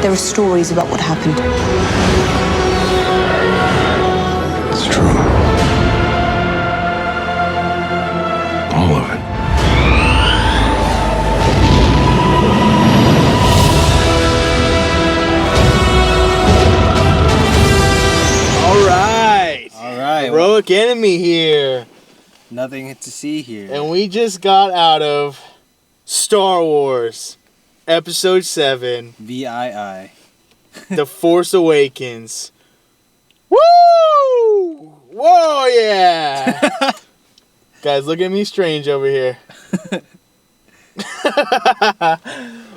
There are stories about what happened. It's true. All of it. All right. Heroic enemy here. Nothing to see here. And we just got out of Star Wars Episode 7. VII. The Force Awakens. Woo! Whoa, yeah! Guys, look at me strange over here.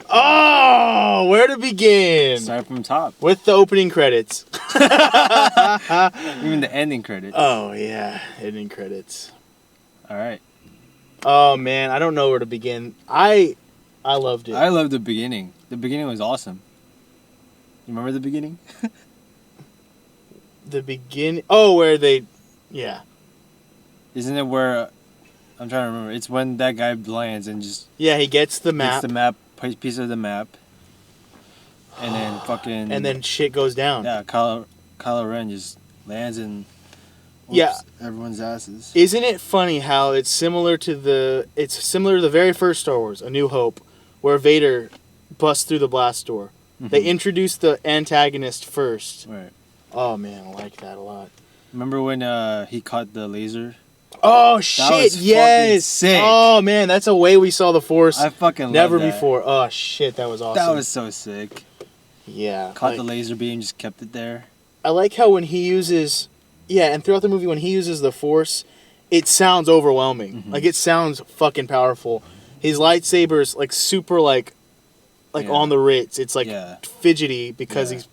Oh, where to begin? Start from top. With the opening credits. Even the ending credits. Oh, yeah. Ending credits. All right. Oh, man. I don't know where to begin. I loved it. I loved the beginning. The beginning was awesome. You remember the beginning? The beginning... Oh, where they... Yeah. Isn't it where... I'm trying to remember. It's when that guy lands and just... Yeah, he gets the map. Gets the map, piece of the map. And then fucking... And then shit goes down. Yeah, Kylo Ren just lands and... whoops everyone's asses. Isn't it funny how it's similar to the very first Star Wars, A New Hope, where Vader busts through the blast door. Mm-hmm. They introduced the antagonist first. Right. Oh man, I like that a lot. Remember when he caught the laser? Oh shit! Yes. Sick. Oh man, that's a way we saw the Force. I fucking never love that. Before. Oh shit, that was awesome. That was so sick. Yeah. Caught the laser beam, just kept it there. I like how when he uses, and throughout the movie when he uses the Force, it sounds overwhelming. Mm-hmm. Like it sounds fucking powerful. His lightsaber's like super like on the Ritz. It's like fidgety because he's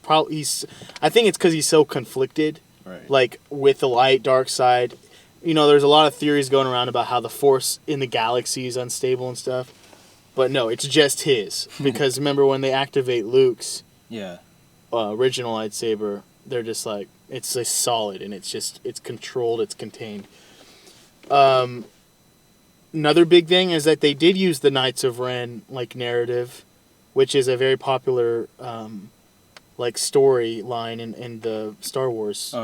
I think it's because he's so conflicted, right? Like with the light dark side. You know, there's a lot of theories going around about how the Force in the galaxy is unstable and stuff. But no, it's just his. Because remember when they activate Luke's original lightsaber, they're just like, it's like solid and it's controlled, it's contained. Another big thing is that they did use the Knights of Ren narrative, which is a very popular storyline in the Star Wars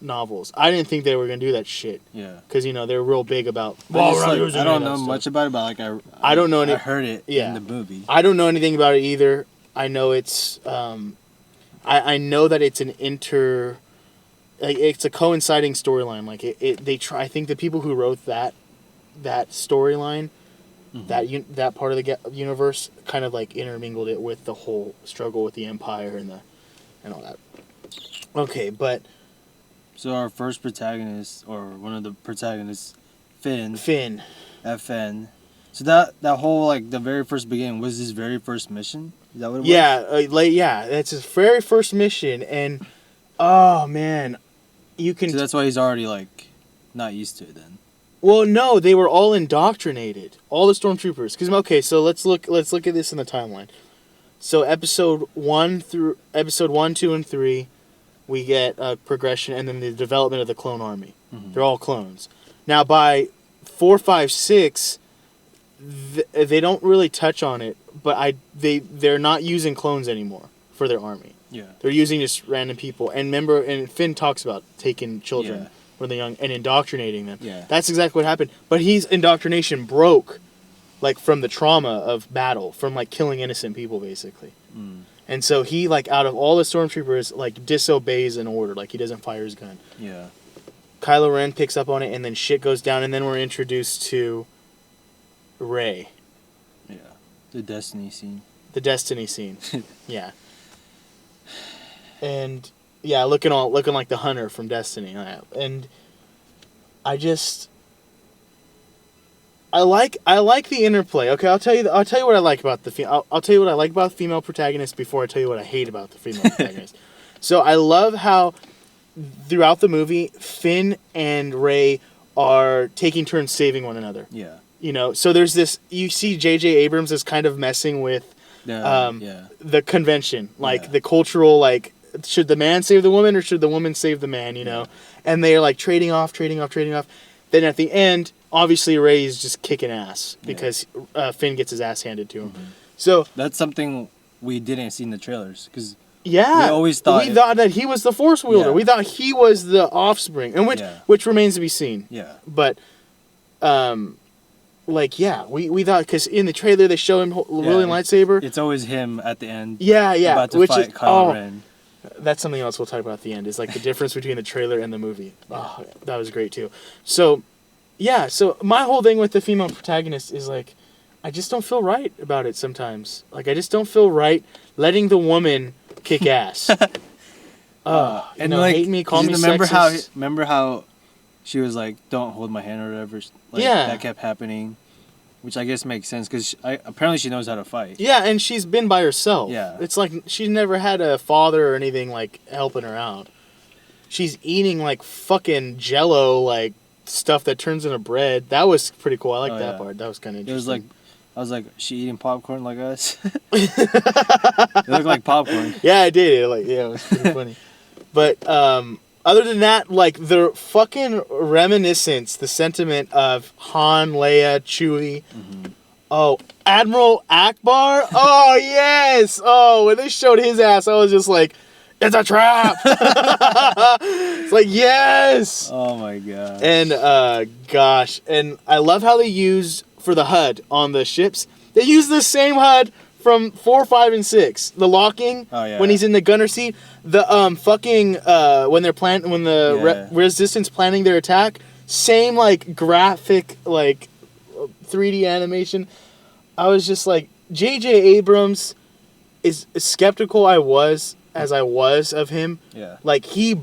novels. I didn't think they were gonna do that shit. Yeah. Because they're real big about. I don't know much about it, but I don't know. I heard it in the movie. I don't know anything about it either. I know it's. I know that it's an it's a coinciding storyline. I think the people who wrote that storyline, that part of the universe, kind of intermingled it with the whole struggle with the Empire and all that. Okay, but so our first protagonist, or one of the protagonists, Finn. FN. So that whole the very first beginning was his very first mission. Is that what it was? Yeah, that's his very first mission, and oh man, you can. So that's why he's already not used to it then. Well, no, they were all indoctrinated, all the stormtroopers. So let's look at this in the timeline. So episode 1, 2, and 3, we get a progression, and then the development of the clone army. Mm-hmm. They're all clones. Now by 4, 5, 6, they don't really touch on it, but they're not using clones anymore for their army. Yeah, they're using just random people. And remember, and Finn talks about taking children when they're young and indoctrinating them. Yeah, that's exactly what happened. But his indoctrination broke. From the trauma of battle, from killing innocent people, basically. Mm. And so he, out of all the stormtroopers, disobeys an order. He doesn't fire his gun. Yeah. Kylo Ren picks up on it, and then shit goes down, and then we're introduced to Rey. Yeah. The Destiny scene. Yeah. And, looking like the hunter from Destiny. And I like the interplay. Okay, I'll tell you what I like about I'll tell you what I like about the female protagonist before I tell you what I hate about the female protagonist. So I love how throughout the movie, Finn and Rey are taking turns saving one another. Yeah. So there's this. You see, J.J. Abrams is kind of messing with the convention, the cultural should the man save the woman or should the woman save the man? And they are trading off. Then at the end, obviously Rey is just kicking ass because Finn gets his ass handed to him. Mm-hmm. So that's something we didn't see in the trailers because Yeah, we always thought that he was the Force wielder. Yeah. We thought he was the offspring, and which remains to be seen. Yeah. But, we thought because in the trailer they show him wielding lightsaber. It's always him at the end. Yeah, about to fight Kylo Ren. That's something else we'll talk about at the end. Is like the difference between the trailer and the movie. Oh, that was great too. So, yeah. So my whole thing with the female protagonist is like, I just don't feel right about it sometimes. Like I just don't feel right letting the woman kick ass. And like, hate me, call me sexist. Remember how she was like, "Don't hold my hand" or whatever. Like, that kept happening, which I guess makes sense because apparently she knows how to fight. Yeah, and she's been by herself. Yeah, it's like she's never had a father or anything like helping her out. She's eating like fucking Jello, like stuff that turns into bread. That was pretty cool. I like that part. That was kind of interesting. It was like, I was like, she eating popcorn like us. It looked like popcorn. Yeah, it did. It was pretty funny. But other than that, like the fucking reminiscence, the sentiment of Han, Leia, Chewie. Mm-hmm. Oh, Admiral Akbar. Oh yes. Oh, when they showed his ass, I was just like, it's a trap. It's like yes. Oh my god. And gosh, and I love how they used for the HUD on the ships. They use the same HUD from 4, 5, and 6. The locking when he's in the gunner seat. The when they're resistance planning their attack. Same like graphic like 3D animation. I was just like J.J. Abrams is skeptical. I was of him. Yeah. Like he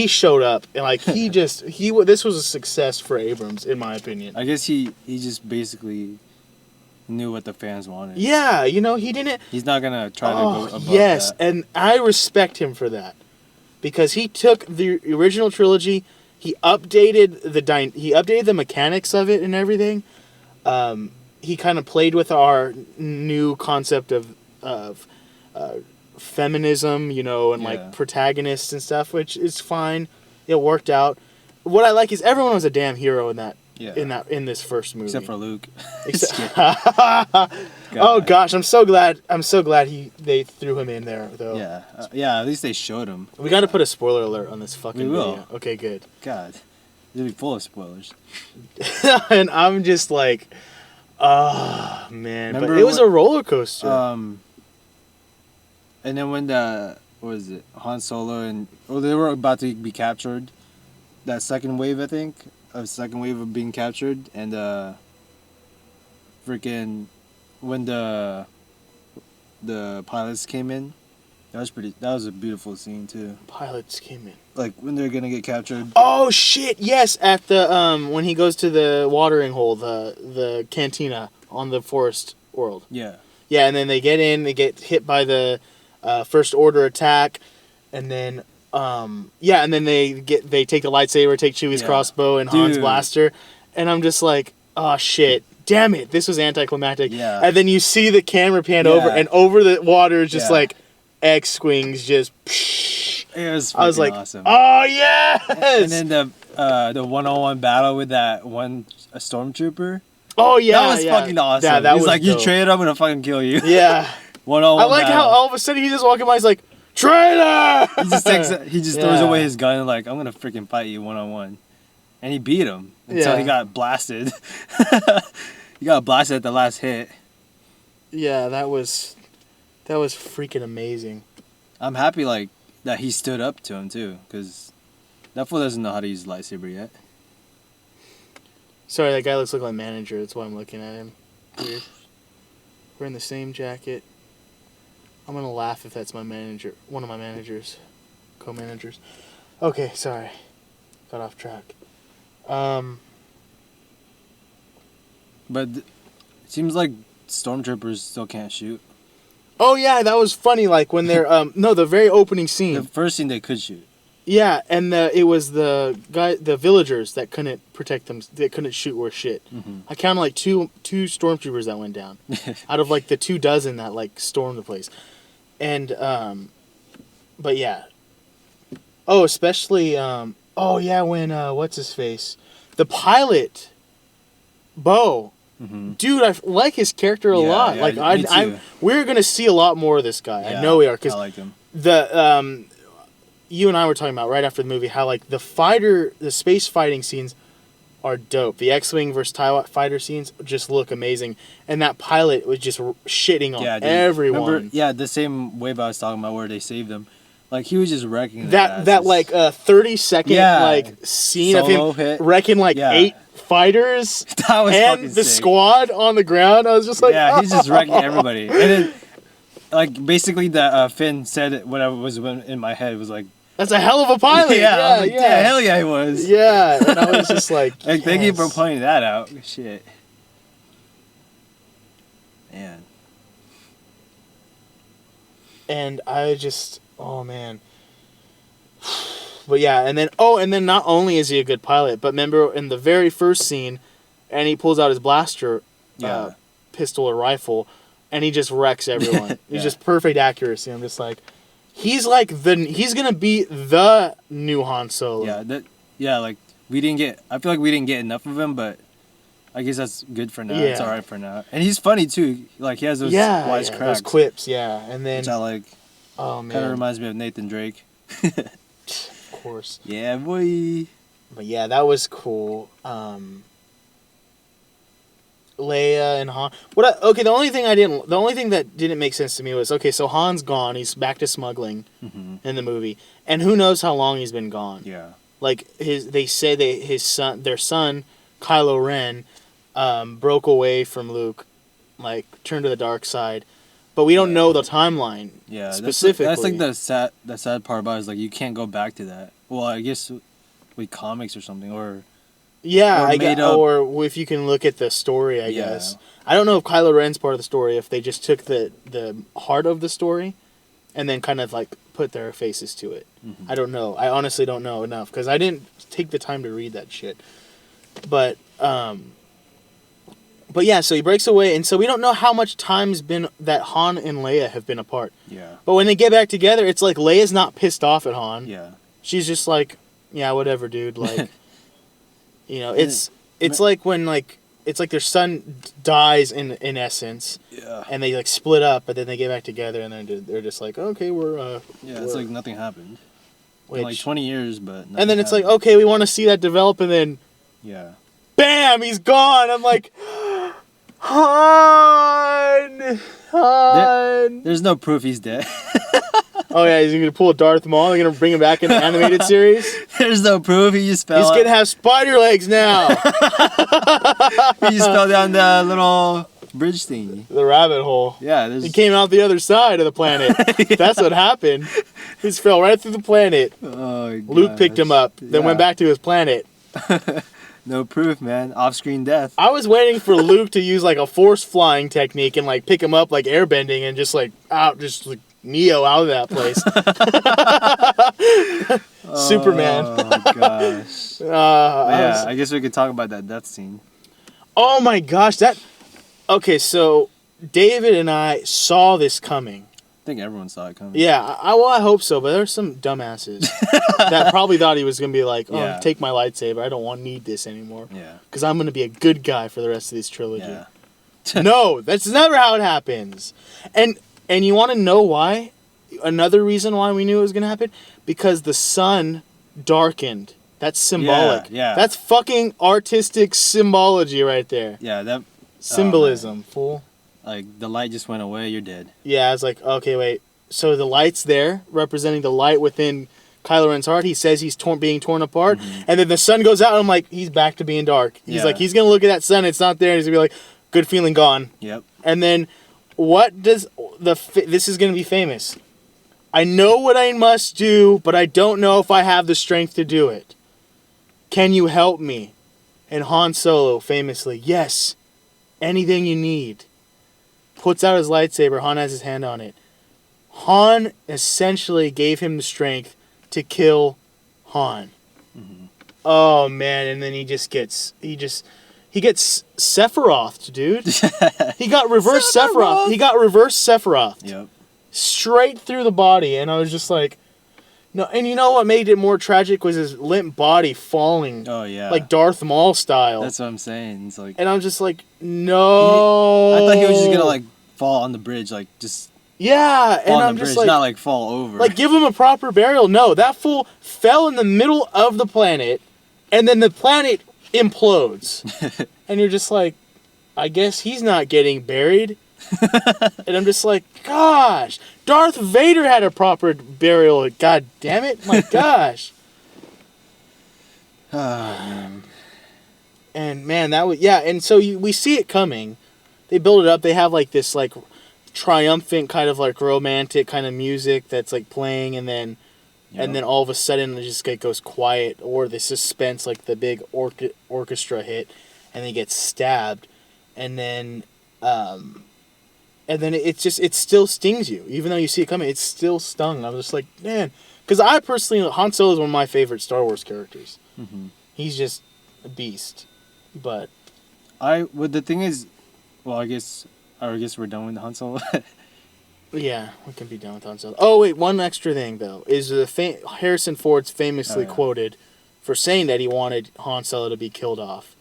showed up and like this was a success for Abrams in my opinion. I guess he just basically knew what the fans wanted. Yeah, he didn't. He's not gonna try to go above yes, that. and I respect him for that because he took the original trilogy, he updated the mechanics of it and everything. He kind of played with our new concept of feminism, and like protagonists and stuff, which is fine. It worked out. What I like is everyone was a damn hero in that. Yeah. In this first movie, except for Luke. Oh gosh, I'm so glad they threw him in there though. Yeah, at least they showed him. We got to put a spoiler alert on this fucking video. Okay, good. God, it'll be full of spoilers. And I'm just like, oh man, but it was a roller coaster. And then when Han Solo and they were about to be captured, that second wave, I think. A second wave of being captured, and freaking when the pilots came in, that was a beautiful scene too. Pilots came in. Like when they're gonna get captured. Oh shit! Yes, at the when he goes to the watering hole, the cantina on the forest world. Yeah. Yeah, and then they get in, they get hit by the First Order attack, and then. And then they take the lightsaber, take Chewie's crossbow and Han's blaster, and I'm just like, oh shit, damn it, this was anticlimactic. Yeah. And then you see the camera pan over, and over the water is just like X-wings just. Psh. It was. I was like, awesome. Oh yes. And then the 1-on-1 battle with that one stormtrooper. Oh yeah, that was fucking awesome. Yeah, that He's was like, dope. You traitor, I'm gonna fucking kill you. Yeah. 1-on-1. I like how all of a sudden he's just walking by. He's like. Traitor! He just throws away his gun and like, I'm gonna freaking fight you 1-on-1, and he beat him until he got blasted. He got blasted at the last hit. Yeah, that was freaking amazing. I'm happy like that he stood up to him too, because that fool doesn't know how to use a lightsaber yet. Sorry, that guy looks like my manager. That's why I'm looking at him. Weird. We're in the same jacket. I'm gonna laugh if that's my manager, one of my managers, co-managers. Okay, sorry, got off track. But it seems like stormtroopers still can't shoot. Oh yeah, that was funny. Like when they're the very opening scene. The first scene they could shoot. Yeah, and it was the villagers that couldn't protect them. They couldn't shoot worth shit. Mm-hmm. I counted like two stormtroopers that went down out of like the 24 that like stormed the place. And but yeah. Oh, especially when what's his face, the pilot, Bo. Mm-hmm. Dude, I like his character a lot. Yeah, like we're gonna see a lot more of this guy. Yeah, I know we are. 'Cause I like him. you and I were talking about right after the movie how like the space fighting scenes are dope. The X-Wing versus TIE fighter scenes just look amazing, and that pilot was just shitting on everyone. Remember, the same wave I was talking about where they saved him. Like he was just wrecking that 30-second like scene of him wrecking like 8 fighters that was and the sick. Squad on the ground. I was just like, he's just wrecking everybody. And then, like basically, that Finn said what was in my head was like, "That's a hell of a pilot." yeah, hell yeah, he was. Yeah, and I was just like, like thank you for pointing that out. Shit, man. And I just, oh man. But yeah, and then not only is he a good pilot, but remember in the very first scene, and he pulls out his blaster, pistol or rifle, and he just wrecks everyone. He's just perfect accuracy. I'm just like, he's gonna be the new Han Solo. Like we didn't get. I feel like we didn't get enough of him, but I guess that's good for now. Yeah. It's alright for now, and he's funny too. Like he has those wisecracks, those quips. Yeah, and then which I like. Oh man, kind of reminds me of Nathan Drake. Of course. Yeah, boy. But yeah, that was cool. Leia and Han. The only thing that didn't make sense to me was, okay, so Han's gone. He's back to smuggling in the movie, and who knows how long he's been gone. Yeah. Like they say their son, Kylo Ren, broke away from Luke, like turned to the dark side. But we don't know the timeline. Yeah, specifically. That's like the sad part about it is like you can't go back to that. Well, I guess with comics or something, or or if you can look at the story, I guess. I don't know if Kylo Ren's part of the story, if they just took the heart of the story, and then kind of like put their faces to it. I don't know. I honestly don't know enough because I didn't take the time to read that shit. But yeah, so he breaks away, and so we don't know how much time's been that Han and Leia have been apart. Yeah. But when they get back together, it's like Leia's not pissed off at Han. Yeah. She's just like, yeah, whatever, dude. Like, you know, it's like when it's like their son dies in essence. Yeah. And they like split up, but then they get back together, and then they're just like, okay, it's like nothing happened. In like 20 years, but. And then it's like, okay, we want to see that develop, and then. Yeah. Bam! He's gone. I'm like. Han! There's no proof he's dead. Oh yeah, he's gonna pull a Darth Maul. They're gonna bring him back in the animated series. There's no proof. He just fell. He's gonna have spider legs now. He just fell down the little bridge thingy. The rabbit hole. Yeah. He came out the other side of the planet. Yeah. That's what happened. He just fell right through the planet. Oh, Luke picked him up, then went back to his planet. No proof, man. Off-screen death. I was waiting for Luke to use like a force flying technique and like pick him up like airbending and just like Neo out of that place. Superman. Oh gosh. I guess we could talk about that death scene. Oh my gosh, okay, so David and I saw this coming. I think everyone saw it coming. Yeah, I hope so, but there's some dumbasses that probably thought he was going to be like, take my lightsaber, I don't need this anymore. Yeah. Because I'm going to be a good guy for the rest of this trilogy. Yeah. No, that's never how it happens. And you want to know why? Another reason why we knew it was going to happen? Because the sun darkened. That's symbolic. Yeah. That's fucking artistic symbology right there. Yeah, that... Symbolism, fool. Like, the light just went away, you're dead. Yeah, I was like, okay, wait. So the light's there, representing the light within Kylo Ren's heart. He says he's being torn apart. Mm-hmm. And then the sun goes out, and I'm like, he's back to being dark. He's like, he's going to look at that sun, it's not there, and he's going to be like, good feeling gone. Yep. And then, what does this is going to be famous. I know what I must do, but I don't know if I have the strength to do it. Can you help me? And Han Solo, famously, yes, anything you need. Puts out his lightsaber. Han has his hand on it. Han essentially gave him the strength to kill Han. Mm-hmm. Oh man! And then he gets Sephiroth, dude. He got reverse Sephiroth. He got reverse Sephiroth. Yep. Straight through the body, and I was just like, no. And you know what made it more tragic was his limp body falling. Oh yeah. Like Darth Maul style. That's what I'm saying. It's like. And I'm just like, no. I thought he was just gonna like fall on the bridge, like just. Yeah, and on I'm the just bridge, like, not like fall over. like give him a proper burial. No, that fool fell in the middle of the planet, and then the planet implodes, and you're just like, I guess he's not getting buried. And I'm just like, gosh, Darth Vader had a proper burial. God damn it, my gosh. Oh, man. And man, that was and so we see it coming. They build it up. They have like this like triumphant kind of like romantic kind of music that's like playing, and then all of a sudden it just goes quiet, or the suspense, like the big orchestra hit, and they get stabbed, and then it still stings you, even though you see it coming. It's still stung. I was just like, man, because I personally, Han Solo is one of my favorite Star Wars characters. Mm-hmm. He's just a beast. But the thing is, well, I guess we're done with Han Solo. yeah, we can be done with Han Solo. Oh wait, one extra thing though is Harrison Ford's famously quoted for saying that he wanted Han Solo to be killed off,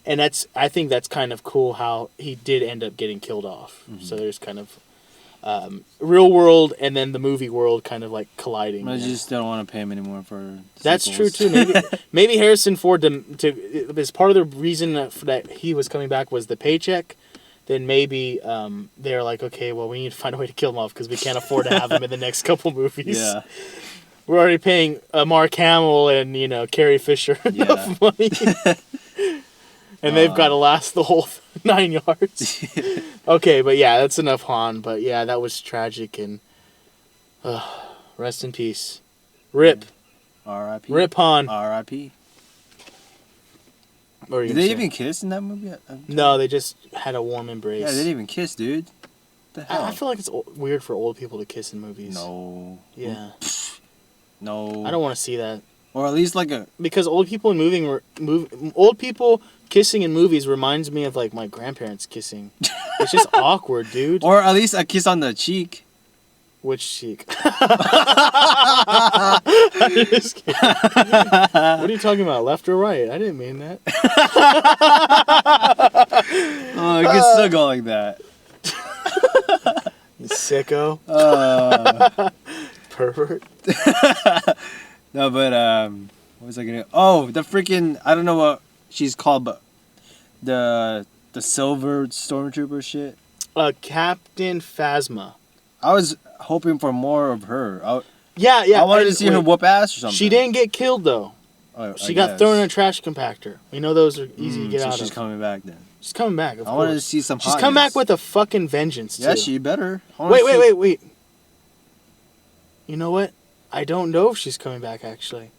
and I think that's kind of cool how he did end up getting killed off. Mm-hmm. So there's kind of real world and then the movie world kind of like colliding. I just don't want to pay him anymore for that's sequels. true too. Maybe Harrison Ford as part of the reason that he was coming back was the paycheck. Then maybe they're like, okay, well, we need to find a way to kill him off because we can't afford to have him in the next couple movies. Yeah, we're already paying Mark Hamill and Carrie Fisher enough money, and they've got to last the whole 9 yards. Okay, but yeah, that's enough Han. But yeah, that was tragic, and rest in peace. Rip. R.I.P. Rip Han. R.I.P. Did they even kiss in that movie? No, they just had a warm embrace. Yeah, they didn't even kiss, dude. What the hell? I feel like it's weird for old people to kiss in movies. No. Yeah. No. I don't want to see that. Or at least because old people old people kissing in movies reminds me of like my grandparents kissing. It's just awkward, dude. Or at least a kiss on the cheek. Which cheek? I'm just kidding. What are you talking about? Left or right? I didn't mean that. Oh, it can still go like that. You sicko. Pervert. No, but what was I gonna? Oh, the freaking I don't know what she's called, but the silver stormtrooper shit. Captain Phasma. I was hoping for more of her. Yeah. I wanted to see her whoop ass or something. She didn't get killed though. She got thrown in a trash compactor. We know those are easy to get out of. So she's coming back then. She's coming back. Of course. Wanted to see some. She's come back with a fucking vengeance too. Yeah, she better. Wait. You know what? I don't know if she's coming back, actually.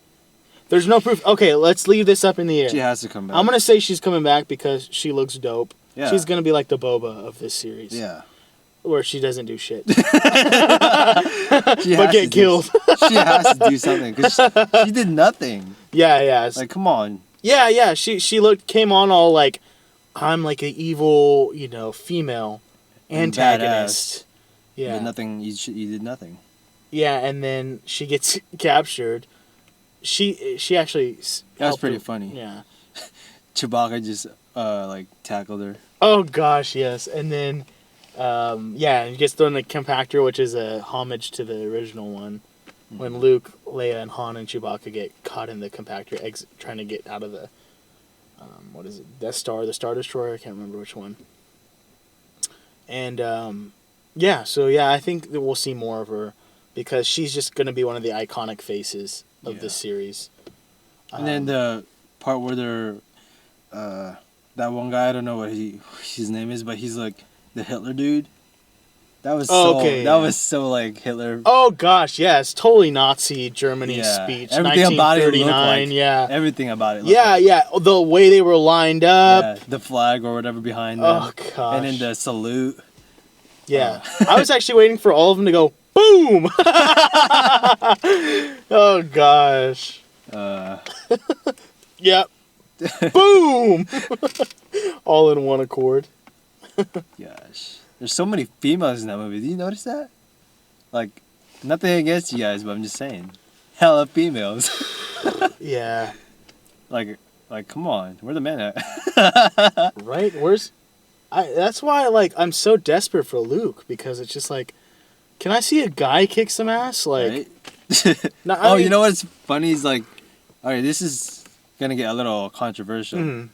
There's no proof. Okay, let's leave this up in the air. She has to come back. I'm going to say she's coming back because she looks dope. Yeah. She's going to be like the Boba of this series. Yeah. Where she doesn't do shit. But get killed. She has to do something because she did nothing. Yeah. Like, come on. Yeah. She came on all like, I'm like an evil, female antagonist. Yeah. You did nothing. You did nothing. Yeah, and then she gets captured. She actually. That was pretty funny. Yeah. Chewbacca just tackled her. Oh gosh, yes, and then, he gets thrown in the compactor, which is a homage to the original one, when Luke, Leia, and Han and Chewbacca get caught in the compactor, trying to get out of the, what is it, Death Star, the Star Destroyer. I can't remember which one. And I think that we'll see more of her. Because she's just going to be one of the iconic faces of the series. And then the part where they're... that one guy, I don't know what his name is, but he's like the Hitler dude. That was was so like Hitler. Oh gosh, yes. Totally Nazi Germany speech. Everything about it looked like... Yeah. Everything about it looked Yeah. The way they were lined up. Yeah, the flag or whatever behind them. Oh gosh. And then the salute. Yeah. I was actually waiting for all of them to go... Boom! Oh gosh. Yep. Boom! All in one accord. Gosh. There's so many females in that movie. Did you notice that? Like, nothing against you guys, but I'm just saying. Hella females. Yeah. Like, come on. Where the men at? Right? That's why, I'm so desperate for Luke, because it's just like, Can I see a guy kick some ass? Like, right? You know what's funny is like, all right, this is gonna get a little controversial,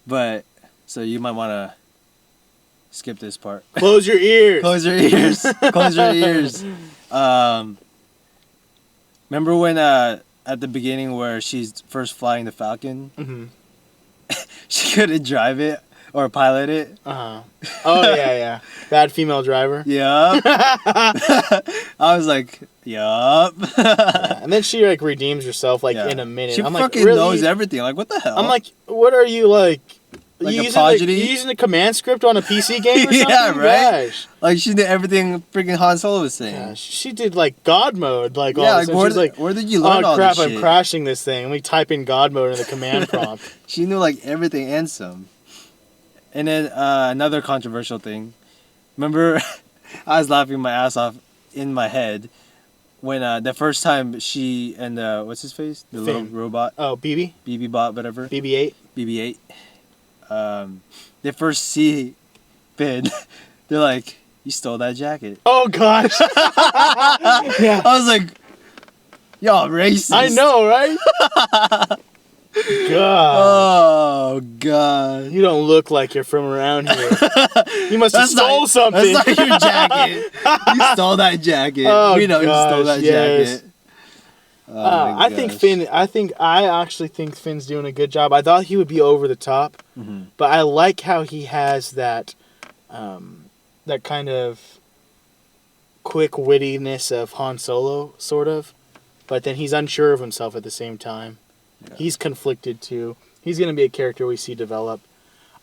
but so you might want to skip this part. Close your ears. Close your ears. Close your ears. Remember when at the beginning where she's first flying the Falcon, she couldn't drive it or pilot it. Oh yeah. Bad female driver. Yup. I was like, yup. Yeah. And then she like redeems herself like in a minute. She I'm fucking like, really? knows everything. Like, what the hell? I'm like, what are you like? Like you a using, prodigy? you using the command script on a PC game or something? Yeah, right? Gosh. Like, she did everything freaking Han Solo was saying. Gosh, she did like God mode. Like, all like, where did you learn all crap, this shit? I'm crashing this thing. Let me type in God mode in the command prompt. She knew like everything and some. And then another controversial thing. Remember, I was laughing my ass off in my head when the first time she and what's his face? The little robot. Oh, BB? BB bot, whatever. BB-8? BB-8. They first see Finn. They're like, you stole that jacket. Oh, gosh. Yeah. I was like, y'all racist. I know, right? God. Oh, God. You don't look like you're from around here. You must have stole something. That's not your jacket. You stole that jacket. Oh, we know you stole that jacket. Oh I actually think Finn's doing a good job. I thought he would be over the top, but I like how he has that kind of quick wittiness of Han Solo, sort of, but then he's unsure of himself at the same time. Yeah. He's conflicted too. He's going to be a character we see develop.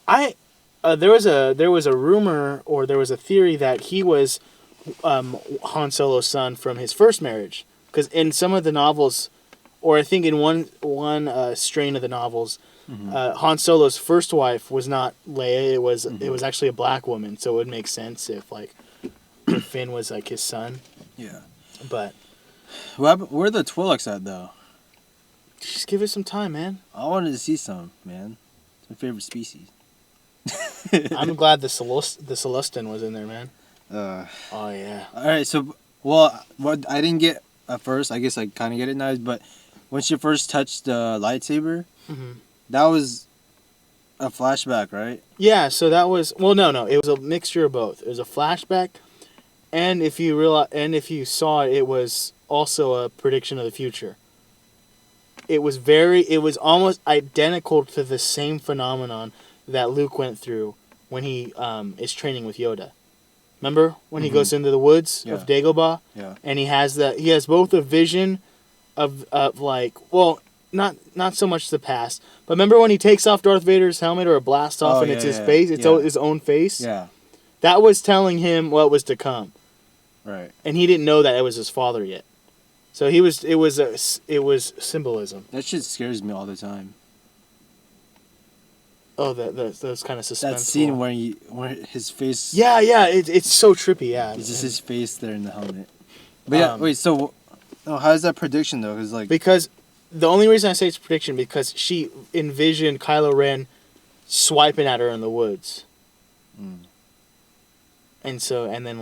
There was a rumor, or there was a theory that he was Han Solo's son from his first marriage. Because in some of the novels, or I think in one strain of the novels, Han Solo's first wife was not Leia. It was actually a black woman. So it would make sense if if Finn was like his son. Yeah. But where are the Twi'leks at though? Just give it some time, man. I wanted to see some, man. It's my favorite species. I'm glad the Celestin was in there, man. Oh yeah. All right, so what I didn't get at first, I guess I kind of get it now, but when she first touched the lightsaber, that was a flashback, right? Yeah, so that was no, it was a mixture of both. It was a flashback, and if you saw it, it was also a prediction of the future. It was almost identical to the same phenomenon that Luke went through when he is training with Yoda. Remember when he goes into the woods of Dagobah? Yeah. And he has both a vision of like, well, not so much the past, but remember when he takes off Darth Vader's helmet or a blast off and it's his face, it's his own face? Yeah. That was telling him what was to come. Right. And he didn't know that it was his father yet. So it was symbolism. That shit scares me all the time. Oh, those kind of suspenseful. That scene where his face. Yeah, it's so trippy. Yeah, it's just his face there in the helmet. But wait. So, how is that prediction though? Because the only reason I say it's prediction because she envisioned Kylo Ren swiping at her in the woods. And then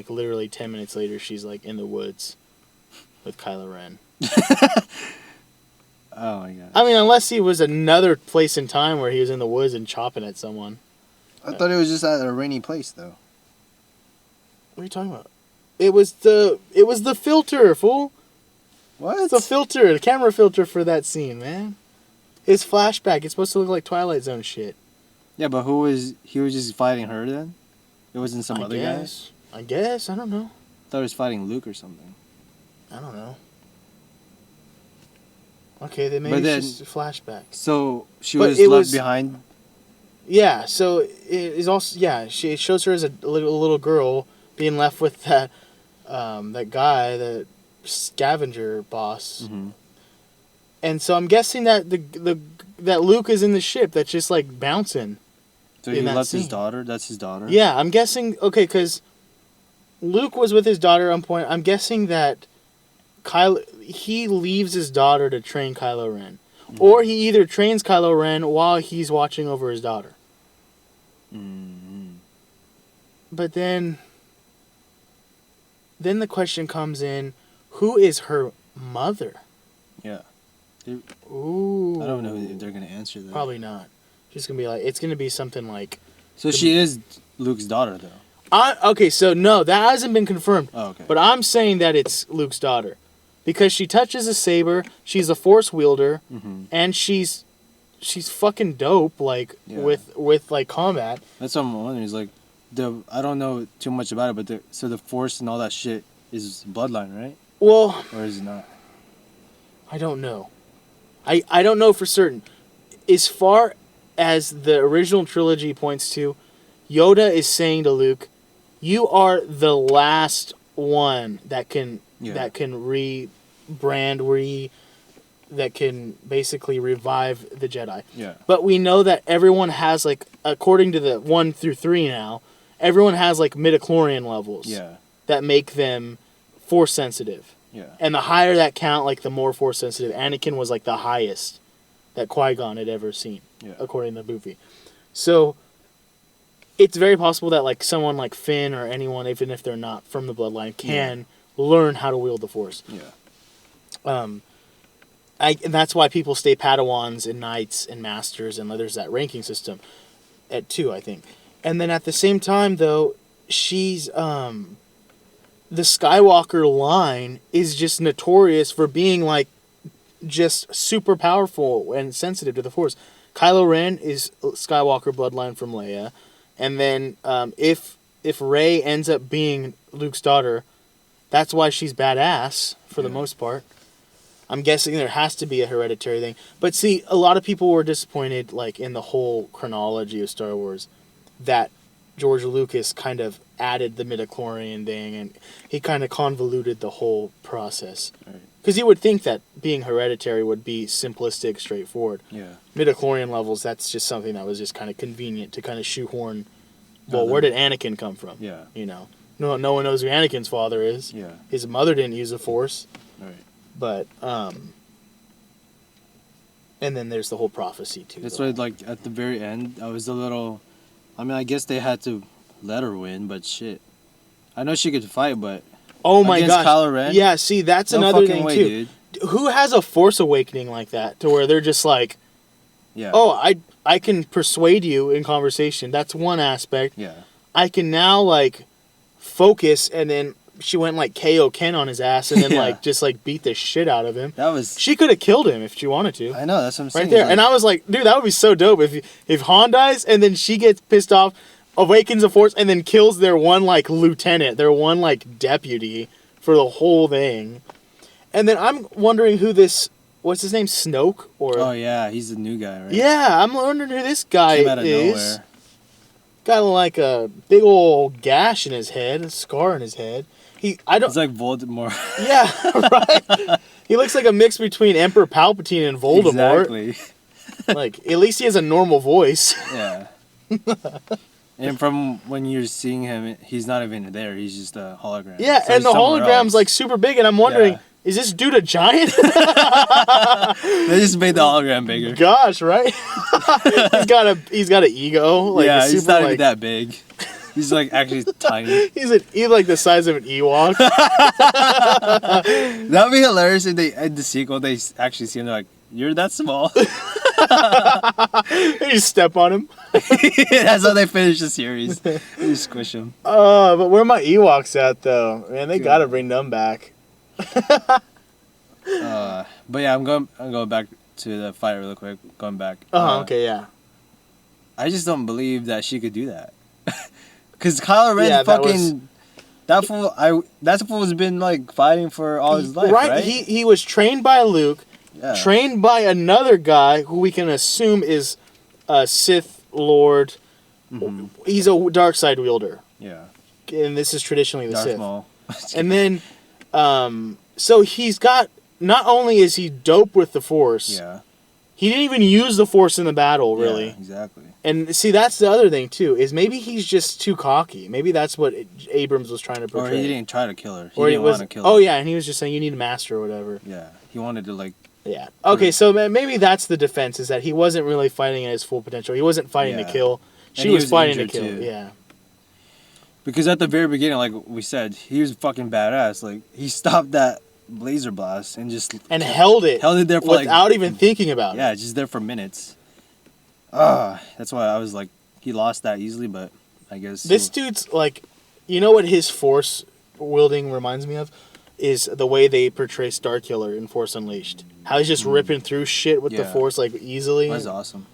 literally 10 minutes later, she's like in the woods with Kylo Ren. Oh my god. I mean, unless he was another place in time where he was in the woods and chopping at someone. I thought it was just at a rainy place though. What are you talking about? It was the filter, fool. What? It's a filter, the camera filter for that scene, man. His flashback. It's supposed to look like Twilight Zone shit. Yeah, but he was just fighting her then? It wasn't some other guy? I guess. I don't know. I thought he was fighting Luke or something. I don't know. Okay, then maybe it's just a flashback. So she was left behind? Yeah, so it is also... Yeah, it shows her as a little girl being left with that guy, the scavenger boss. And so I'm guessing that that Luke is in the ship that's just like bouncing. So he left his daughter? That's his daughter? Yeah, I'm guessing... Okay, because Luke was with his daughter at one point. I'm guessing that he leaves his daughter to train Kylo Ren. Or he either trains Kylo Ren while he's watching over his daughter. But then... then the question comes in, who is her mother? Yeah. Ooh. I don't know if they're gonna answer that. Probably not. She's gonna be like, it's gonna be something like. So she is Luke's daughter, though. Okay, so no, that hasn't been confirmed. Oh, okay. But I'm saying that it's Luke's daughter, because she touches a saber. She's a Force wielder, and she's fucking dope. Like with like combat. That's what I'm wondering. Is like, I don't know too much about it, but so the Force and all that shit is bloodline, right? Well, or is it not? I don't know. I don't know for certain. As far as the original trilogy points to, Yoda is saying to Luke, "You are the last one that can that can that can basically revive the Jedi." Yeah. But we know that everyone has, like, according to the 1 through 3 now, everyone has like midichlorian levels. Yeah. That make them Force sensitive. Yeah. And the higher that count, like, the more Force sensitive. Anakin was like the highest that Qui-Gon had ever seen, according to the movie. So it's very possible that, like, someone like Finn or anyone, even if they're not from the bloodline, can learn how to wield the Force. Yeah. And that's why people stay Padawans and Knights and Masters, and there's that ranking system at 2, I think. And then at the same time, though, she's the Skywalker line is just notorious for being, like, just super powerful and sensitive to the Force. Kylo Ren is Skywalker bloodline from Leia, and then if Rey ends up being Luke's daughter, that's why she's badass for the most part. I'm guessing there has to be a hereditary thing. But see, a lot of people were disappointed, like, in the whole chronology of Star Wars, that George Lucas kind of added the midichlorian thing, and he kind of convoluted the whole process. Because you would think that being hereditary would be simplistic, straightforward. Yeah. Midichlorian levels, that's just something that was just kind of convenient to kind of shoehorn. Well, where did Anakin come from? Yeah. You know, no one knows who Anakin's father is. Yeah. His mother didn't use the Force. Right. But, and then there's the whole prophecy, too. That's why, like, at the very end, I was a little... I mean, I guess they had to let her win, but shit. I know she could fight, but... Oh my gosh. Against Kylo Ren? Yeah, see, that's no another thing, way, too. Dude. Who has a Force awakening like that, to where they're just like... Yeah. Oh, I can persuade you in conversation. That's one aspect. Yeah. I can now, like, focus, and then she went, like, KO Ken on his ass, and then, like, just, like, beat the shit out of him. That was... She could have killed him if she wanted to. I know, that's what I'm saying. Right there. Like... And I was like, dude, that would be so dope if Han dies, and then she gets pissed off, awakens the Force, and then kills their one, like, lieutenant, their one, like, deputy for the whole thing. And then I'm wondering who this... What's his name? Snoke? Or... Oh, yeah, he's the new guy, right? Yeah, I'm wondering who this guy Came out of is. nowhere. Got, like, a big old gash in his head, a scar in his head. He's like Voldemort. Yeah, right? He looks like a mix between Emperor Palpatine and Voldemort. Exactly. Like, at least he has a normal voice. Yeah. And from when you're seeing him, he's not even there. He's just a hologram. Yeah, so and the hologram's, like, super big, and I'm wondering, is this dude a giant? They just made the hologram bigger. Gosh, right? he's got an ego. Like, yeah, super, he's not like, even that big. He's, like, actually tiny. He's like the size of an Ewok. That would be hilarious if they, in the sequel, they actually see him, they're like, you're that small. You step on him. That's how they finish the series. You squish him. But where are my Ewoks at, though? Man, they gotta bring them back. But yeah, I'm going back to the fight real quick. Going back. Okay, yeah. I just don't believe that she could do that. Because Kylo Ren fucking... That fool has been, like, fighting for all his life, right? He was trained by Luke, trained by another guy who we can assume is a Sith Lord. Mm-hmm. He's a dark side wielder. Yeah. And this is traditionally the Darth Sith. Maul. And then, so he's got... Not only is he dope with the Force... Yeah. He didn't even use the Force in the battle, really. Yeah, exactly. And see, that's the other thing, too, is maybe he's just too cocky. Maybe that's what Abrams was trying to portray. Or he didn't try to kill her. He didn't want to kill her. Oh, yeah, and he was just saying, you need a master or whatever. Yeah, he wanted to, like... Yeah. Okay, so maybe that's the defense, is that he wasn't really fighting at his full potential. He wasn't fighting to kill. She was fighting to kill, yeah. Because at the very beginning, like we said, he was fucking badass. Like, he stopped that laser blast and just... And held it there for without even thinking about it. Yeah, just there for minutes. That's why I was like, he lost that easily, but I guess... This dude's, like... You know what his force wielding reminds me of? Is the way they portray Starkiller in Force Unleashed. How he's just ripping through shit with the Force, like, easily. That's awesome.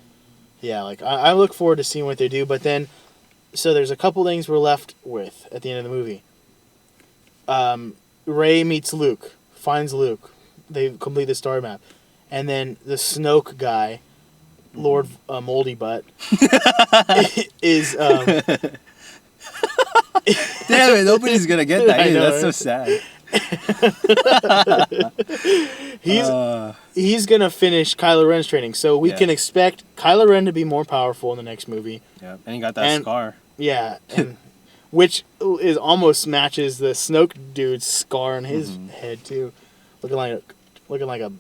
Yeah, like, I look forward to seeing what they do, but then... So there's a couple things we're left with at the end of the movie. Rey meets Luke, finds Luke. They complete the star map. And then the Snoke guy, Lord Moldy Butt, is... Damn it, nobody's gonna get that either. That's so sad. He's gonna finish Kylo Ren's training, so we can expect Kylo Ren to be more powerful in the next movie. Yeah, and he got that scar. Yeah, and which is almost matches the Snoke dude's scar on his head too, looking like a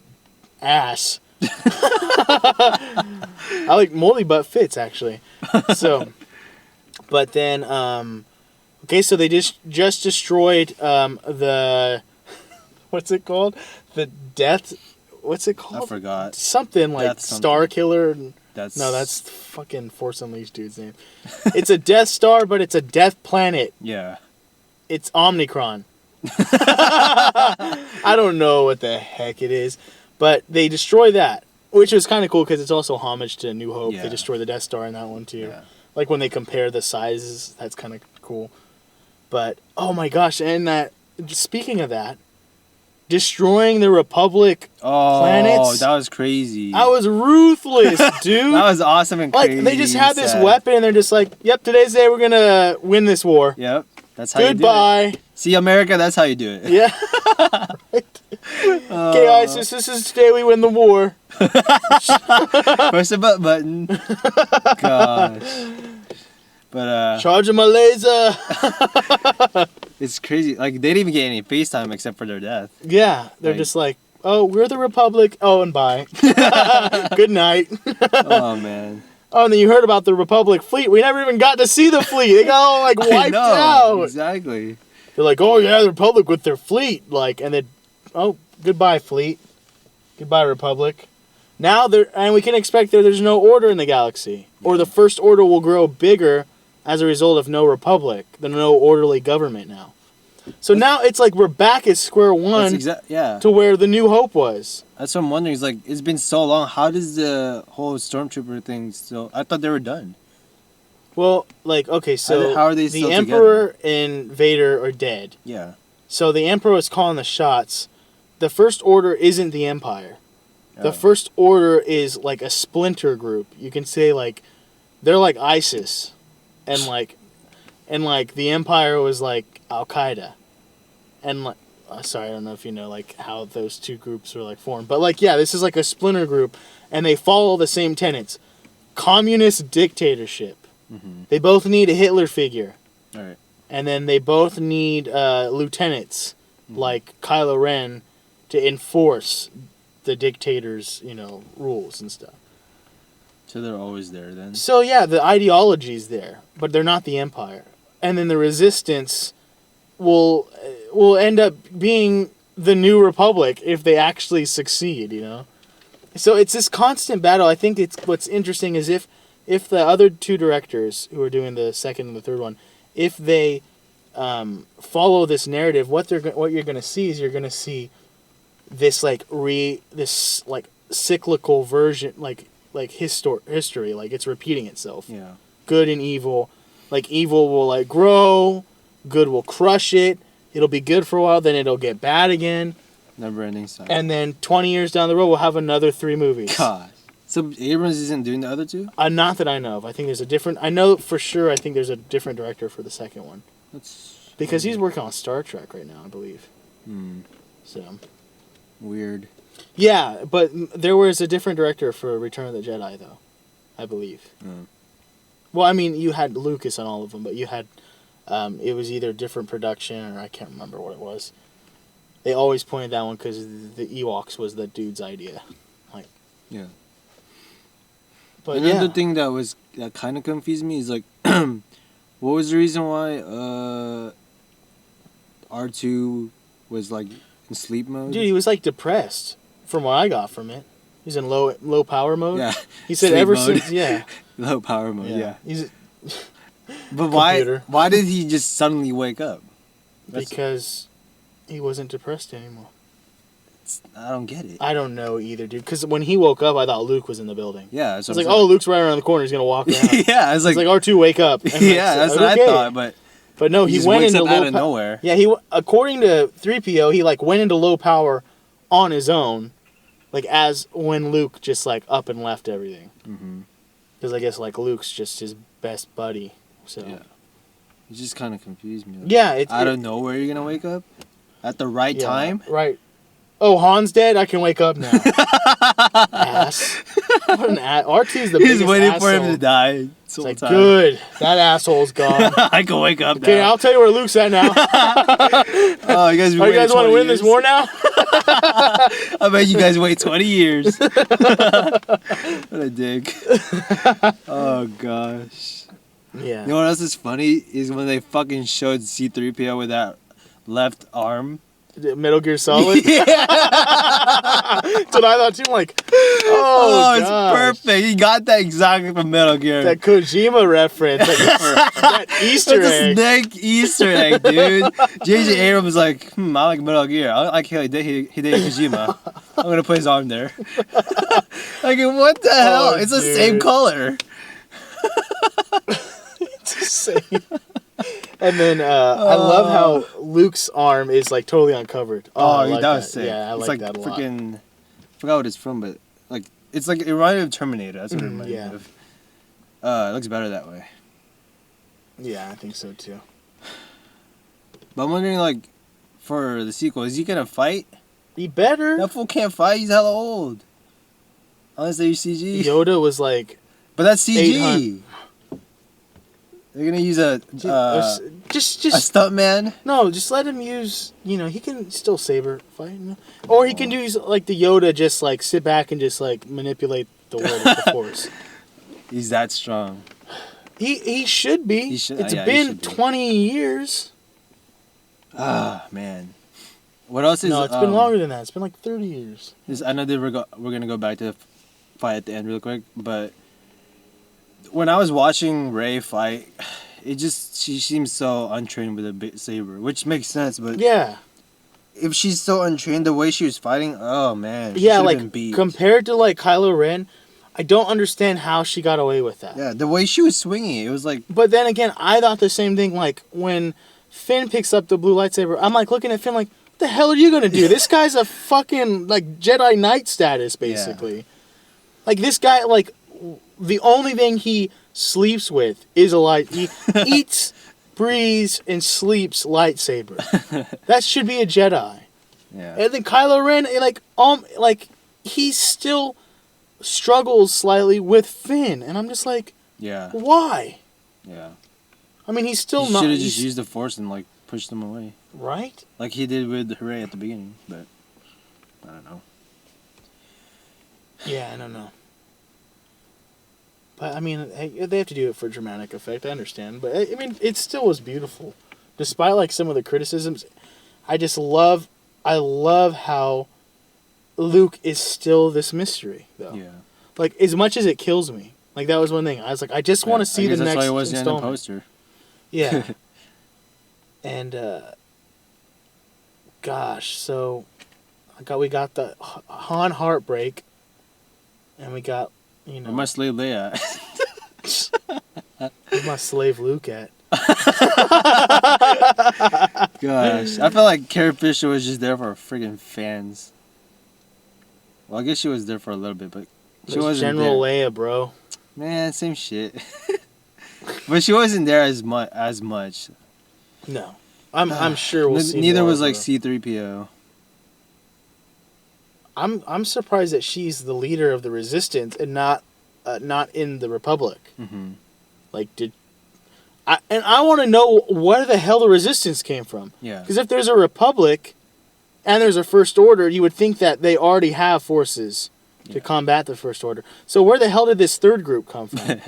ass. I like Moldy Butt fits actually. So, but then okay, so they just destroyed the what's it called? The Death. What's it called? I forgot. Something like Star Killer. That's fucking Force Unleashed dude's name. It's a Death Star, but it's a Death Planet. Yeah. It's Omnicron. I don't know what the heck it is, but they destroy that, which was kind of cool because it's also homage to New Hope. Yeah. They destroy the Death Star in that one too. Yeah. Like when they compare the sizes, that's kind of cool. But oh my gosh, and that speaking of that, destroying the Republic planets. Oh, that was crazy. That was ruthless, dude. That was awesome and crazy. Like they just have this weapon and they're just like, "Yep, today's the day we're gonna win this war." Yep, that's how you do it. Goodbye. See, America, that's how you do it. Yeah. Right. Okay, ISIS, this is the day we win the war. Press the button. Gosh. But charging my laser. It's crazy. Like they didn't even get any FaceTime except for their death. Yeah, they're just like, "Oh, we're the Republic. Oh, and bye. Good night." Oh man. Oh, and then you heard about the Republic fleet. We never even got to see the fleet. They got all like wiped out. Exactly. They're like, "Oh yeah, the Republic with their fleet." Like, and then, oh, goodbye fleet. Goodbye Republic. Now and we can expect there's no order in the galaxy, or the First Order will grow bigger as a result of no Republic, the no orderly government now. So now it's like we're back at square one to where the New Hope was. That's what I'm wondering. It's like, it's been so long. How does the whole Stormtrooper thing still... I thought they were done. Well, like, okay, so how are they still the Emperor and Vader are dead. Yeah. So the Emperor is calling the shots. The First Order isn't the Empire. Oh. The First Order is like a splinter group. You can say like, they're like ISIS. And like the Empire was like Al-Qaeda, and like sorry, I don't know if you know like how those two groups were like formed, but like yeah, this is like a splinter group, and they follow the same tenets: communist dictatorship. Mm-hmm. They both need a Hitler figure, all right, and then they both need lieutenants like Kylo Ren to enforce the dictator's rules and stuff. So they're always there then? So yeah, the ideology's there, but they're not the Empire. And then the Resistance will end up being the New Republic if they actually succeed, So it's this constant battle. I think what's interesting is if the other two directors who are doing the second and the third one, if they follow this narrative, what you're going to see is you're going to see this this cyclical version history, like it's repeating itself. Yeah. Good and evil. Like evil will grow, good will crush it. It'll be good for a while, then it'll get bad again. Never ending cycle. And then 20 years down the road, we'll have another 3 movies. God. So Abrams isn't doing the other 2? Not that I know of. I think there's a different. I know for sure. I think there's a different director for the second one. Because he's working on Star Trek right now, I believe. So. Weird. Yeah, but there was a different director for Return of the Jedi, though, I believe. Well, I mean, you had Lucas on all of them, but you had, it was either different production, or I can't remember what it was. They always pointed that one because the Ewoks was the dude's idea. Yeah. But another thing that kind of confused me is, What was the reason why R2 was like in sleep mode? Dude, he was like depressed. From what I got from it, he's in low power mode. Yeah. He said Sleep ever mode. since Low power mode. Yeah. He's But Computer. why did he just suddenly wake up? because he wasn't depressed anymore. I don't get it. I don't know either, dude. Because when he woke up, I thought Luke was in the building. Yeah. I was like, oh, Luke's right around the corner. He's gonna walk around. Yeah. I was like, R2, wake up. And yeah, that's what I thought. But no, he just went wakes into up low out of nowhere. Yeah, according to 3PO, he like went into low power on his own, like as when Luke just like up and left everything. Because I guess like Luke's just his best buddy. So Yeah. It just kind of confused me. Like, yeah, I don't know where you're gonna wake up at the right time. Right. Oh, Han's dead. I can wake up now. Ass. What an ass. R2's the biggest He's waiting asshole. for him to die. It's like, good. That asshole's gone. I can wake up now. Okay, I'll tell you where Luke's at now. Oh, you guys. Oh, you guys want to win this war now? I bet you guys wait 20 years. What a dick. Oh gosh. Yeah. You know what else is funny is when they fucking showed C-3PO with that left arm. Metal Gear Solid. Yeah. That's what I thought too. I'm like, Oh, it's gosh. perfect. He got that exactly from Metal Gear. That Kojima reference. Like, that Easter That's egg. a snake Easter egg, dude. J.J. Abrams was like, I like Metal Gear. I like Hideo Kojima. I'm going to put his arm there. Like, what the hell? It's the same color. It's the same. And then I love how Luke's arm is like totally uncovered. I like that was that. sick. Yeah, I it's like that a lot. freaking, I forgot what it's from, but like it's like it reminded me of Terminator. That's what it reminded yeah. me of. It looks better that way. Yeah, I think so too. But I'm wondering, like, for the sequel, is he gonna fight? He better. That fool can't fight. He's hella old. Unless they use CG. Yoda was like, But that's CG. 800. They're gonna use a just stuntman. no, just let him use. He can still saber fight, or he can do like the Yoda, just like sit back and just like manipulate the world with the Force. He's that strong. He should be. He should- It's yeah, he been should be. 20 years. Ah, man. What else is? No, it's been longer than that. It's been like 30 years. I know that we're gonna go back to the fight at the end real quick, but when I was watching Rey fight, she seems so untrained with a big saber, which makes sense. But Yeah. if she's so untrained, the way she was fighting, oh man, she Yeah, should've like been beat. compared to like Kylo Ren, I don't understand how she got away with that. Yeah, the way she was swinging, it was like, But then again, I thought the same thing. Like when Finn picks up the blue lightsaber, I'm like looking at Finn like, what the hell are you gonna do? This guy's a fucking like Jedi Knight status basically. Like this guy, like the only thing he sleeps with is a light. He eats, breathes, and sleeps lightsaber. That should be a Jedi. yeah, And then Kylo Ren, like he still struggles slightly with Finn, and I'm just like, yeah, why? yeah. I mean, he's still He not. should have just used the Force and like pushed them away, right. like he did with Rey at the beginning. But I don't know. Yeah, I don't know. But I mean, they have to do it for dramatic effect. I understand, but I mean, it still was beautiful, despite like some of the criticisms. I love how Luke is still this mystery, though. Yeah. Like as much as it kills me, like that was one thing. I was like, I just want to see the that's next why it was in the installment. poster. Yeah. And gosh, so we got the Han heartbreak, and we got Where my slave Leia? where's my slave Luke at? Gosh, I felt like Carrie Fisher was just there for friggin' fans. Well, I guess she was there for a little bit, but she There's wasn't General there. Leia, bro. Man, same shit. But she wasn't there as much. No, I'm sure we'll see. Neither more was of like her. C-3PO. I'm surprised that she's the leader of the Resistance and not in the Republic. Mm-hmm. Like, I want to know where the hell the Resistance came from. Yeah. Because if there's a Republic and there's a First Order, you would think that they already have forces to combat the First Order. So where the hell did this third group come from?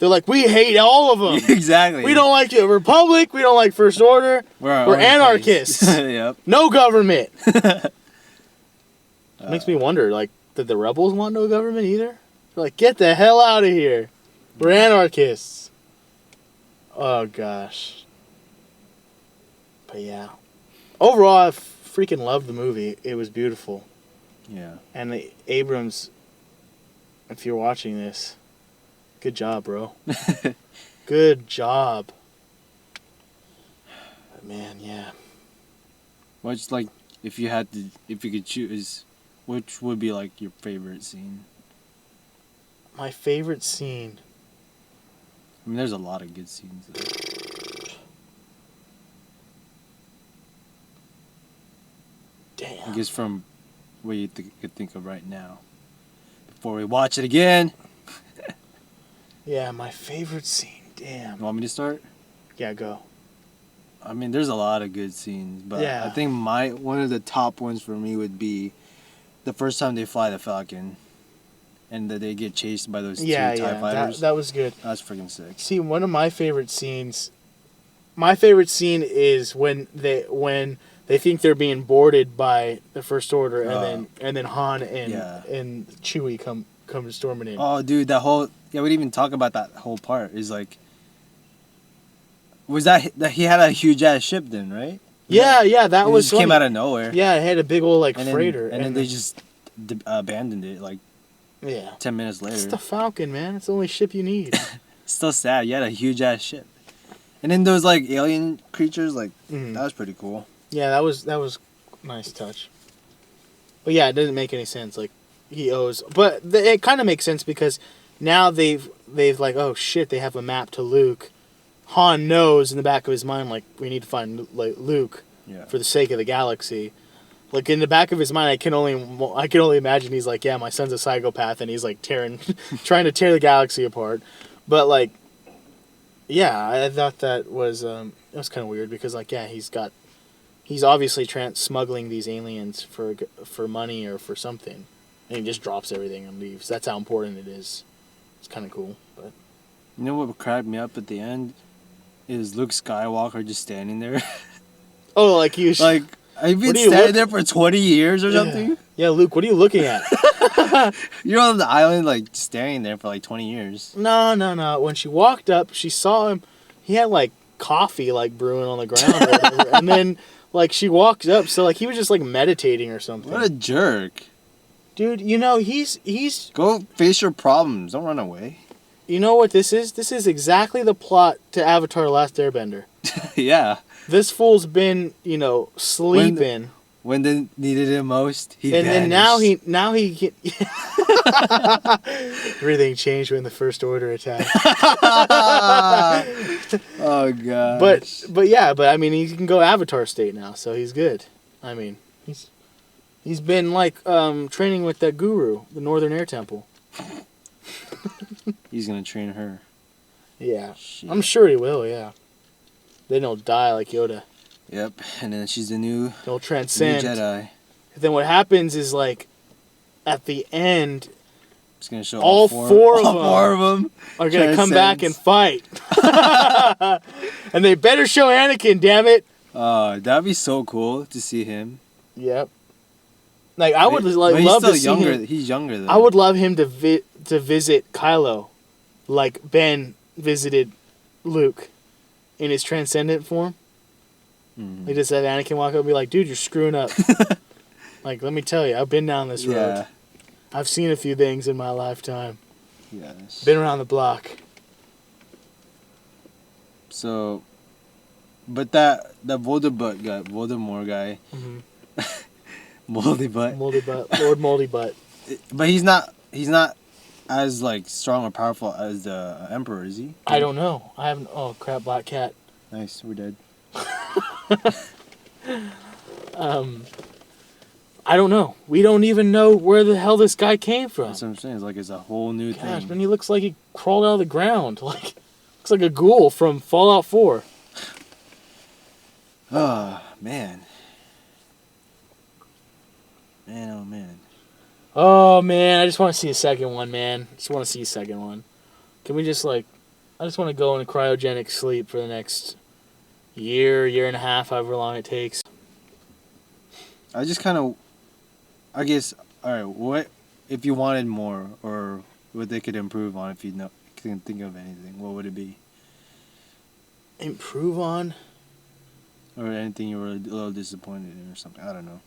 They're like, we hate all of them. Exactly. We don't like the Republic. We don't like First Order. We're anarchists. Yep. No government. Makes me wonder, like, did the rebels want no government either? They're like, get the hell out of here. We're anarchists. Oh, gosh. But yeah. Overall, I freaking loved the movie. It was beautiful. Yeah. And the Abrams, if you're watching this, good job, bro. Good job. But man, yeah. What's like, if you could choose, which would be like your favorite scene? My favorite scene. I mean, there's a lot of good scenes. Damn. I guess from what you could think of right now. Before we watch it again. Yeah, my favorite scene. Damn. You want me to start? Yeah, go. I mean, there's a lot of good scenes, but Yeah. I think one of the top ones for me would be the first time they fly the Falcon, and that they get chased by those two TIE fighters. That was good. That's freaking sick. See, one of my favorite scenes. My favorite scene is when they think they're being boarded by the First Order, and then Han and Chewie come storming in. Oh, dude, that whole we didn't even talk about that whole part. Is like, was that he had a huge ass ship then, right? Yeah, that it was just came out of nowhere. Yeah, it had a big old freighter, and then they just abandoned it like 10 minutes later. It's the Falcon, man. It's the only ship you need. Still sad. You had a huge ass ship, and then those like alien creatures, like that was pretty cool. Yeah, that was a nice touch. But yeah, it doesn't make any sense. Like he owes, but it kind of makes sense because now they've like, oh shit, they have a map to Luke. Han knows in the back of his mind, like, we need to find like Luke for the sake of the galaxy. Like in the back of his mind, I can only imagine he's like, yeah, my son's a psychopath, and he's like trying to tear the galaxy apart. But like, yeah, I thought that was kind of weird because like, yeah, he's obviously smuggling these aliens for money or for something, and he just drops everything and leaves. That's how important it is. It's kind of cool, but you know what cracked me up at the end is Luke Skywalker just standing there. Oh, like he was like, I've been standing there for 20 years or something. Yeah, Luke, what are you looking at? You're on the island, like standing there for like 20 years. No. When she walked up, she saw him. He had like coffee like brewing on the ground, or whatever. And then like she walks up, so like he was just like meditating or something. What a jerk. Dude, you know, he's... Go face your problems. Don't run away. You know what this is? This is exactly the plot to Avatar: The Last Airbender. Yeah. This fool's been, sleeping. When they needed him most, he and vanished. then now he everything changed when the First Order attacked. Oh god. But I mean, he can go Avatar state now, so he's good. I mean, he's been like training with that guru, the Northern Air Temple. He's gonna train her. Yeah, Shit. I'm sure he will. Yeah, then he'll die like Yoda. Yep, and then she's the new. He'll transcend. New Jedi. Then what happens is like, at the end, it's gonna show all four of them are gonna come back and fight. And they better show Anakin, damn it. That'd be so cool to see him. Yep. Like I would love to see him. He's younger though. I would love him to visit Kylo, like Ben visited Luke, in his transcendent form. Mm-hmm. They just had Anakin walk up and be like, "Dude, you're screwing up." Like, let me tell you, I've been down this road. I've seen a few things in my lifetime. Yes. Been around the block. So, but that Voldemort guy. Mm-hmm. Moldy butt. Lord Moldy Butt. But he's not as like strong or powerful as the Emperor, is he? I don't know. I haven't. Oh crap! Black cat. Nice, we're dead. I don't know. We don't even know where the hell this guy came from. That's what I'm saying. It's a whole new thing. Gosh, man, he looks like he crawled out of the ground. Like, looks like a ghoul from Fallout 4. Oh man. Man, oh man. Oh man, I just want to see a second one, man. Just want to see a second one. Can we just like I just want to go in cryogenic sleep for the next year and a half, however long it takes. I just kind of, I guess, alright, what, if you wanted more, or what they could improve on, if you can think of anything, what would it be? Improve on? Or anything you were a little disappointed in or something, I don't know.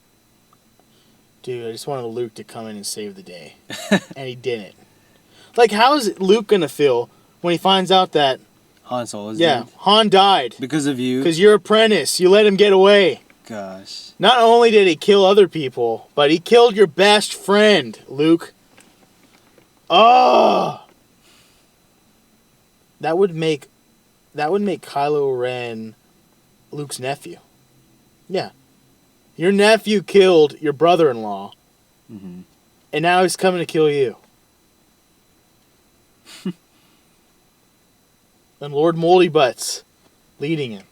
Dude, I just wanted Luke to come in and save the day. And he didn't. Like, how is Luke going to feel when he finds out that... Han Solo's dead? dead? Han died. Because of you? Because you're apprentice. You let him get away. Gosh. Not only did he kill other people, but he killed your best friend, Luke. Oh! That would make Kylo Ren Luke's nephew. Yeah. Your nephew killed your brother-in-law. Mm-hmm. And now he's coming to kill you. And Lord Moldy Butts leading him.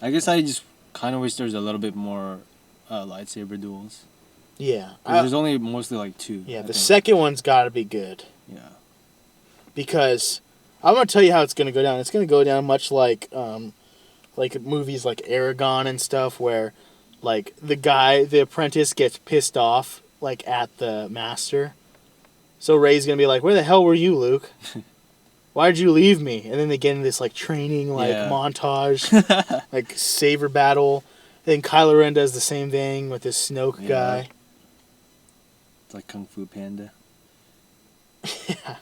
I guess I just kind of wish there was a little bit more lightsaber duels. Yeah. There's only mostly like 2. Yeah, the second one's got to be good. Yeah. Because I'm going to tell you how it's going to go down. It's going to go down much like movies like Aragon and stuff, where like the apprentice gets pissed off like at the master. So Rey's going to be like, "Where the hell were you, Luke? Why'd you leave me?" And then they get in this like training montage, like saber battle. Then Kylo Ren does the same thing with this Snoke guy. It's like Kung Fu Panda. Yeah.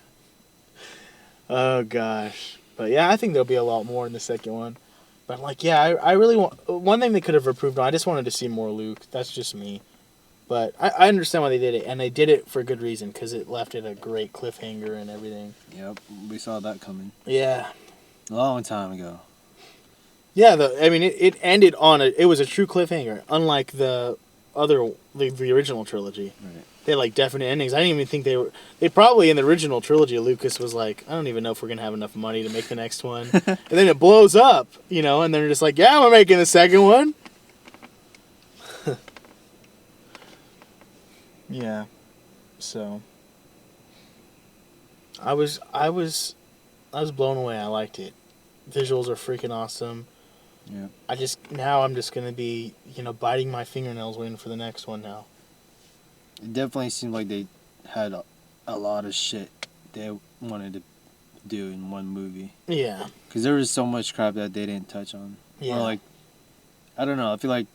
Oh gosh, but yeah, I think there'll be a lot more in the second one. But like, yeah, I really want one thing they could have improved on. I just wanted to see more Luke. That's just me. But I understand why they did it, and they did it for a good reason, because it left it a great cliffhanger and everything. Yep, we saw that coming. Yeah. A long time ago. Yeah, it ended on it was a true cliffhanger, unlike the original trilogy. Right. They had like definite endings. I didn't even think they probably in the original trilogy, Lucas was like, I don't even know if we're going to have enough money to make the next one. And then it blows up, and they're just like, yeah, we're making the second one. Yeah. So I was blown away. I liked it. Visuals are freaking awesome. Yeah. I'm just gonna be, biting my fingernails waiting for the next one now. It definitely seemed like they had a lot of shit they wanted to do in one movie. Yeah. Because there was so much crap that they didn't touch on. Yeah. Or like, I don't know. I feel like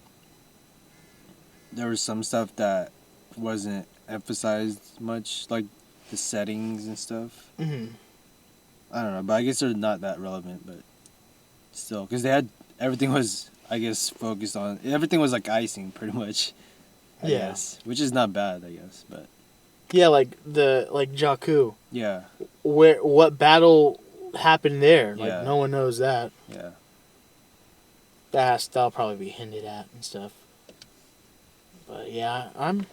there was some stuff that wasn't emphasized much, like the settings and stuff. Mm-hmm. I don't know, but I guess they're not that relevant, but still, because everything was, I guess, focused on, everything was like icing pretty much, I guess, which is not bad, I guess, but. Yeah, like Jakku. Yeah. What battle happened there? Like, no one knows that. Yeah. That'll probably be hinted at and stuff. But yeah, I'm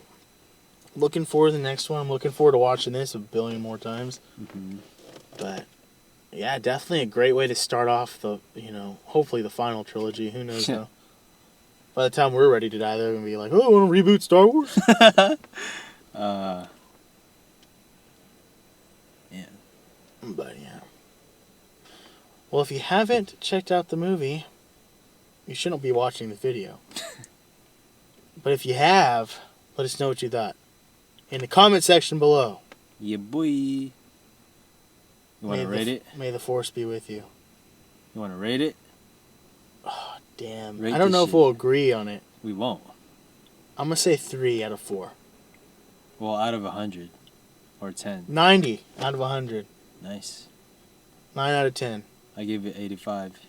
looking forward to the next one. I'm looking forward to watching this a billion more times. Mm-hmm. But yeah, definitely a great way to start off the, hopefully the final trilogy. Who knows though? By the time we're ready to die, they're gonna be like, "Oh, want to reboot Star Wars?" Yeah. But yeah. Well, if you haven't checked out the movie, you shouldn't be watching the video. But if you have, let us know what you thought in the comment section below. Yeah, boy. You want to rate it? May the Force be with you. You want to rate it? Oh, damn. I don't know if we'll agree on it. We won't. I'm going to say 3 out of 4. Well, out of 100. Or 10. 90 out of 100. Nice. 9 out of 10. I give it 85.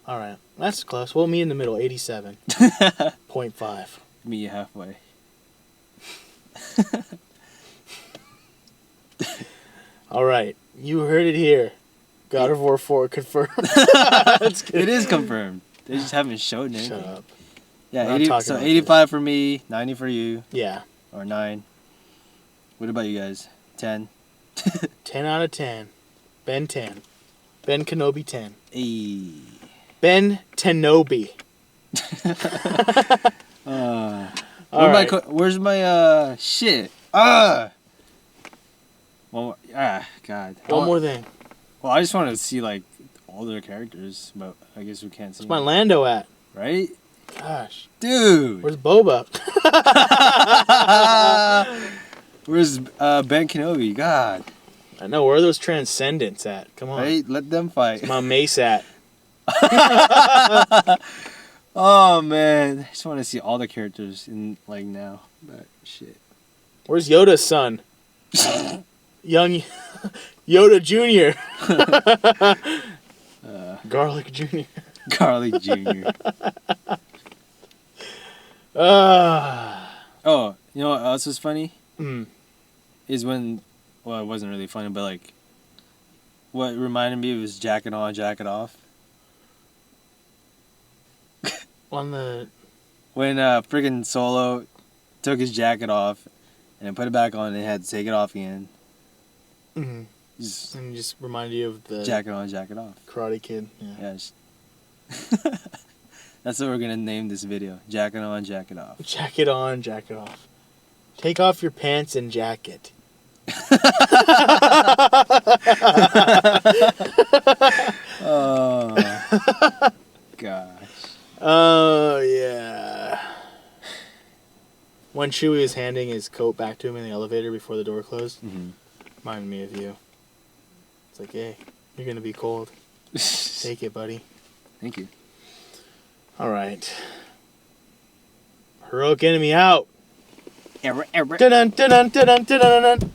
All right. That's close. We'll meet in the middle. 87.5. Meet you halfway. All right. You heard it here. God of War 4 confirmed. It is confirmed. They just haven't showed anything. Shut up. Yeah, so 85 for me, 90 for you. Yeah. Or 9. What about you guys? 10? 10 out of 10. Ben 10. Ben Kenobi 10. Hey. Ben Tenobi. Where's my shit? God. One more thing. Well, I just want to see like all their characters, but I guess we can't see. Where's my Lando at? Right? Gosh, dude. Where's Boba? Where's Ben Kenobi? God. I know. Where are those Transcendents at? Come on. Right? Let them fight. Where's my Mace at? Oh man, I just want to see all the characters in like now. But shit. Where's Yoda's son? Young Yoda Jr. Garlic Jr. Garlic Jr. Oh, you know what else was funny? Is when, well, it wasn't really funny, but like, what reminded me was Jack It On, Jack It Off. On the... When friggin' Solo took his jacket off and then put it back on and had to take it off again. Mm-hmm. And just remind you of the... Jack It On, Jack It Off. Karate Kid. Yeah. That's what we're going to name this video. Jack It On, Jack It Off. Jack it on, jack it off. Take off your pants and jacket. Oh, gosh. Oh, yeah. When Chewie was handing his coat back to him in the elevator before the door closed, reminded me of you. It's like, hey, you're going to be cold. Take it, buddy. Thank you. All right. Heroic enemy out. Ever. Dun dun dun dun dun dun dun.